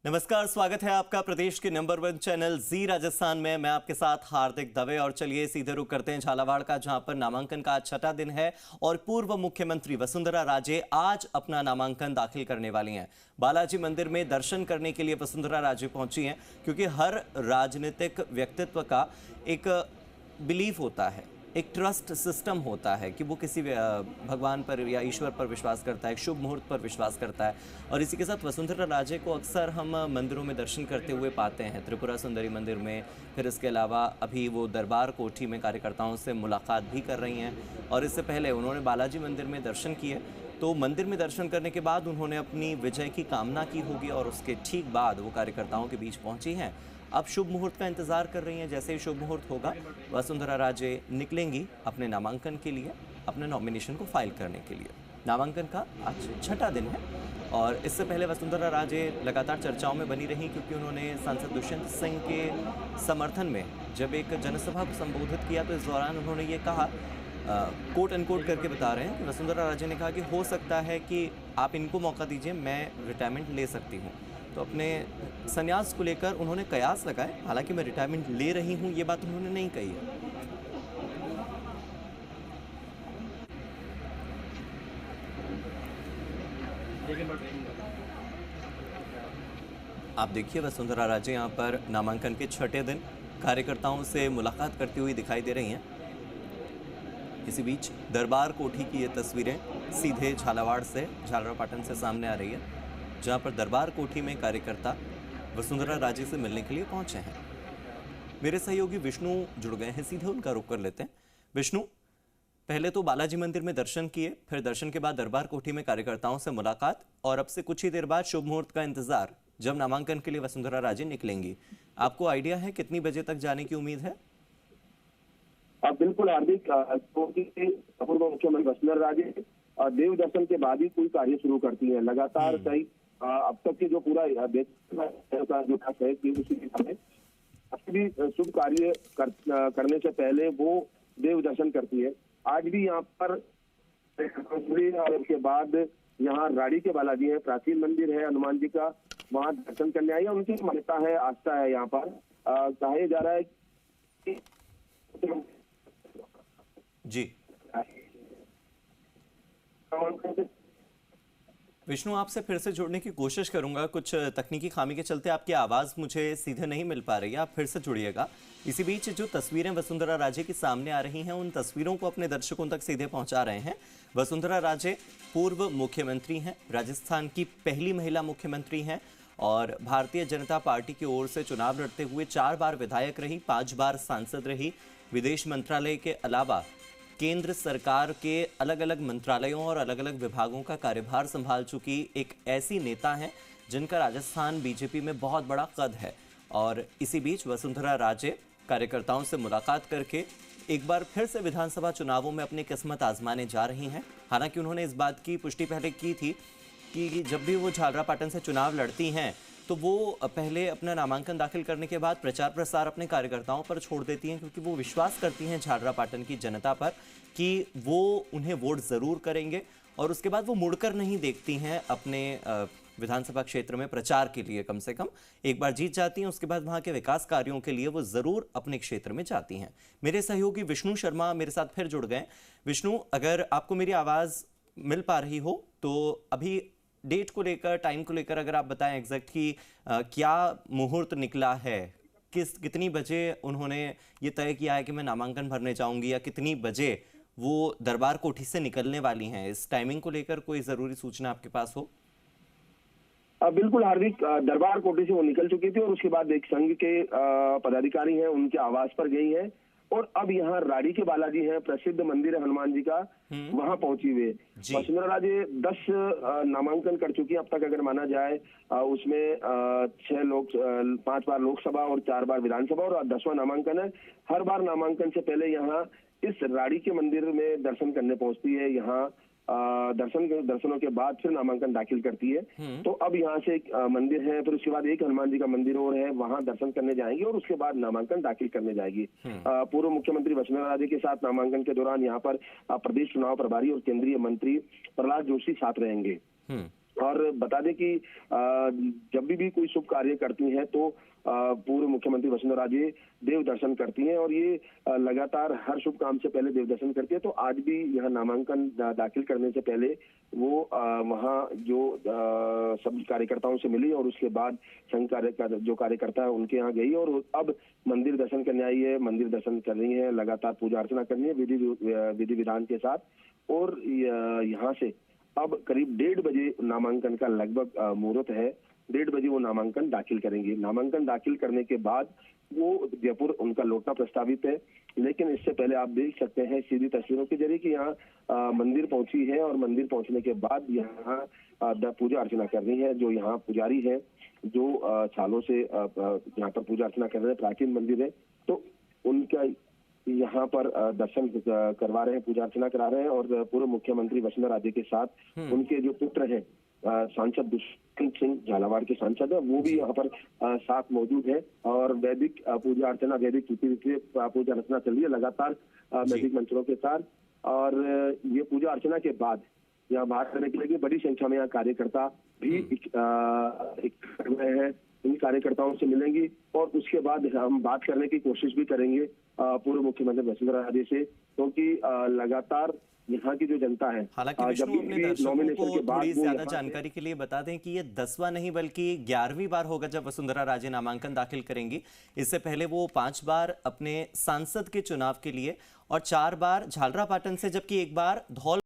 नमस्कार, स्वागत है आपका प्रदेश के नंबर 1 चैनल जी राजस्थान में। मैं आपके साथ हार्दिक दवे और चलिए सीधे रुख करते हैं झालावाड़ का, जहां पर नामांकन का आज छठा दिन है और पूर्व मुख्यमंत्री वसुंधरा राजे आज अपना नामांकन दाखिल करने वाली हैं। बालाजी मंदिर में दर्शन करने के लिए वसुंधरा राजे पहुंची हैं, क्योंकि हर राजनीतिक व्यक्तित्व का एक बिलीफ होता है, एक ट्रस्ट सिस्टम होता है कि वो किसी भगवान पर या ईश्वर पर विश्वास करता है, शुभ मुहूर्त पर विश्वास करता है। और इसी के साथ वसुंधरा राजे को अक्सर हम मंदिरों में दर्शन करते हुए पाते हैं, त्रिपुरा सुंदरी मंदिर में, फिर इसके अलावा अभी वो दरबार कोठी में कार्यकर्ताओं से मुलाकात भी कर रही हैं। और इससे पहले उन्होंने बालाजी मंदिर में दर्शन किए, तो मंदिर में दर्शन करने के बाद उन्होंने अपनी विजय की कामना की होगी और उसके ठीक बाद वो कार्यकर्ताओं के बीच पहुंची हैं। अब शुभ मुहूर्त का इंतजार कर रही हैं। जैसे ही शुभ मुहूर्त होगा, वसुंधरा राजे निकलेंगी अपने नामांकन के लिए, अपने नॉमिनेशन को फाइल करने के लिए। नामांकन का आज छठा दिन है और इससे पहले वसुंधरा राजे लगातार चर्चाओं में बनी रही, क्योंकि उन्होंने सांसद दुष्यंत सिंह के समर्थन में जब एक जनसभा को संबोधित किया, तो इस दौरान उन्होंने ये कहा, कोट अनकोट करके बता रहे हैं कि वसुंधरा राजे ने कहा कि हो सकता है कि आप इनको मौका दीजिए, मैं रिटायरमेंट ले सकती हूँ। तो अपने संन्यास को लेकर उन्होंने कयास लगाए। हालांकि मैं रिटायरमेंट ले रही हूं, ये बात उन्होंने नहीं कही है। आप देखिए, वसुंधरा राजे यहां पर नामांकन के छठे दिन कार्यकर्ताओं से मुलाकात करती हुई दिखाई दे रही हैं। इसी बीच दरबार कोठी की ये तस्वीरें सीधे झालावाड़ से, झालरापाटन से सामने आ रही है, जहां पर दरबार कोठी में कार्यकर्ता वसुंधरा राजे से मिलने के लिए पहुंचे हैं। मेरे सहयोगी विष्णु जुड़ गए हैं, सीधे उनका रुख कर लेते हैं। विष्णु, पहले तो बालाजी मंदिर में दर्शन किए, फिर दर्शन के बाद दरबार कोठी में कार्यकर्ताओं से मुलाकात और अब से कुछ ही देर बाद शुभ मुहूर्त का इंतजार, जब नामांकन के लिए वसुंधरा राजे निकलेंगी। आपको आइडिया है कितनी बजे तक जाने की उम्मीद है? बिल्कुल हार्दिक, पूर्व मुख्यमंत्री वसुंधरा राजे देव दर्शन के बाद ही कोई कार्य शुरू करती है। लगातार कई अब तक के जो पूरा जो है कि उसी दिशा में भी शुभ कार्य करने से पहले वो देव दर्शन करती है। आज भी यहाँ पर और उसके बाद यहाँ राड़ी के बालाजी है, प्राचीन मंदिर है हनुमान जी का, वहाँ दर्शन करने आई है। उनकी मान्यता है, आस्था है। यहाँ पर कहा जा रहा है कि जी विष्णु, आपसे फिर से जुड़ने की कोशिश करूंगा। कुछ तकनीकी खामी के चलते आपकी आवाज़ मुझे सीधे नहीं मिल पा रही है, आप फिर से जुड़िएगा। इसी बीच जो तस्वीरें वसुंधरा राजे की सामने आ रही हैं, उन तस्वीरों को अपने दर्शकों तक सीधे पहुंचा रहे हैं। वसुंधरा राजे पूर्व मुख्यमंत्री हैं, राजस्थान की पहली महिला मुख्यमंत्री हैं और भारतीय जनता पार्टी की ओर से चुनाव लड़ते हुए 4 बार विधायक रही, 5 बार सांसद रही। विदेश मंत्रालय के अलावा केंद्र सरकार के अलग अलग मंत्रालयों और अलग अलग विभागों का कार्यभार संभाल चुकी एक ऐसी नेता हैं जिनका राजस्थान बीजेपी में बहुत बड़ा कद है। और इसी बीच वसुंधरा राजे कार्यकर्ताओं से मुलाकात करके एक बार फिर से विधानसभा चुनावों में अपनी किस्मत आजमाने जा रही हैं। हालांकि उन्होंने इस बात की पुष्टि पहले की थी कि जब भी वो झालरापाटन से चुनाव लड़ती हैं, तो वो पहले अपना नामांकन दाखिल करने के बाद प्रचार प्रसार अपने कार्यकर्ताओं पर छोड़ देती हैं, क्योंकि वो विश्वास करती हैं झालरापाटन की जनता पर कि वो उन्हें वोट ज़रूर करेंगे। और उसके बाद वो मुड़कर नहीं देखती हैं अपने विधानसभा क्षेत्र में प्रचार के लिए। कम से कम एक बार जीत जाती हैं, उसके बाद वहाँ के विकास कार्यों के लिए वो ज़रूर अपने क्षेत्र में जाती हैं। मेरे सहयोगी विष्णु शर्मा मेरे साथ फिर जुड़ गए। विष्णु, अगर आपको मेरी आवाज़ मिल पा रही हो तो अभी डेट को लेकर, टाइम को लेकर अगर आप बताएं एग्जैक्ट कि क्या मुहूर्त निकला है, कितनी बजे उन्होंने ये तय किया है कि मैं नामांकन भरने जाऊंगी, या कितनी बजे वो दरबार कोठी से निकलने वाली हैं? इस टाइमिंग को लेकर कोई ज़रूरी सूचना आपके पास हो? बिल्कुल हार्दिक, दरबार कोठी से वो निकल चुकी थी और उसके बाद एक संघ के पदाधिकारी हैं, उनके आवास पर गई हैं और अब यहाँ राड़ी के बालाजी हैं, प्रसिद्ध मंदिर है हनुमान जी का, वहां पहुंची हुई। वसुंधरा राजे 10 नामांकन कर चुकी है अब तक, अगर माना जाए। उसमें 5 बार लोकसभा और 4 बार विधानसभा और 10वां नामांकन है। हर बार नामांकन से पहले यहाँ इस राड़ी के मंदिर में दर्शन करने पहुंचती है। यहाँ दर्शनों के बाद फिर नामांकन दाखिल करती है। तो अब यहाँ से एक मंदिर है, फिर उसके बाद एक हनुमान जी का मंदिर और है, वहां दर्शन करने जाएंगी और उसके बाद नामांकन दाखिल करने जाएगी। पूर्व मुख्यमंत्री वसुंधरा राजे के साथ नामांकन के दौरान यहाँ पर प्रदेश चुनाव प्रभारी और केंद्रीय मंत्री प्रहलाद जोशी साथ रहेंगे। और बता दें कि जब भी कोई शुभ कार्य करती हैं तो पूर्व मुख्यमंत्री वसुंधरा राजे देव दर्शन करती हैं और ये लगातार हर शुभ काम से पहले देव दर्शन करती है। तो आज भी यह नामांकन दाखिल करने से पहले वो वहाँ जो सब कार्यकर्ताओं से मिली और उसके बाद संघ जो कार्यकर्ता है उनके यहाँ गई और अब मंदिर दर्शन करने आई है। मंदिर दर्शन कर रही है, लगातार पूजा अर्चना करनी है विधि विधान के साथ। और यहाँ से अब करीब 1:30 बजे नामांकन का लगभग मुहूर्त है। 1:30 बजे वो नामांकन दाखिल करेंगे। नामांकन दाखिल करने के बाद वो जयपुर उनका लौटना प्रस्तावित है। लेकिन इससे पहले आप देख सकते हैं सीधी तस्वीरों के जरिए कि यहाँ मंदिर पहुंची है और मंदिर पहुंचने के बाद यहाँ पूजा अर्चना कर रही है। जो यहाँ पुजारी है जो सालों से यहाँ पर पूजा अर्चना कर रहे हैं, प्राचीन मंदिर है, तो उनका यहाँ पर दर्शन करवा रहे हैं, पूजा अर्चना करा रहे हैं। और पूर्व मुख्यमंत्री वसुंधरा राजे के साथ उनके जो पुत्र हैं सांसद दुष्यंत सिंह झालावाड़ के सांसद है, वो भी यहाँ पर साथ मौजूद है। और वैदिक पूजा अर्चना, वैदिक रीति पूजा अर्चना चल रही है लगातार वैदिक मंत्रों के साथ। और ये पूजा अर्चना के बाद यहाँ बात करने के लिए बड़ी संख्या में यहाँ कार्यकर्ता भी इकट्ठे हुए हैं। इन कार्यकर्ताओं से मिलेंगी और उसके बाद हम बात करने की कोशिश भी करेंगे पूर्व मुख्यमंत्री वसुंधरा राजे से, क्योंकि लगातार यहाँ की जो जनता है, हालांकि विष्णु अपने दर्शकों को थोड़ी ज्यादा जानकारी के लिए बता दें कि ये 10वां नहीं बल्कि 11वीं बार होगा जब वसुंधरा राजे नामांकन दाखिल करेंगी। इससे पहले वो 5 बार अपने सांसद के चुनाव के लिए और 4 बार झालरापाटन से, जबकि 1 बार धौल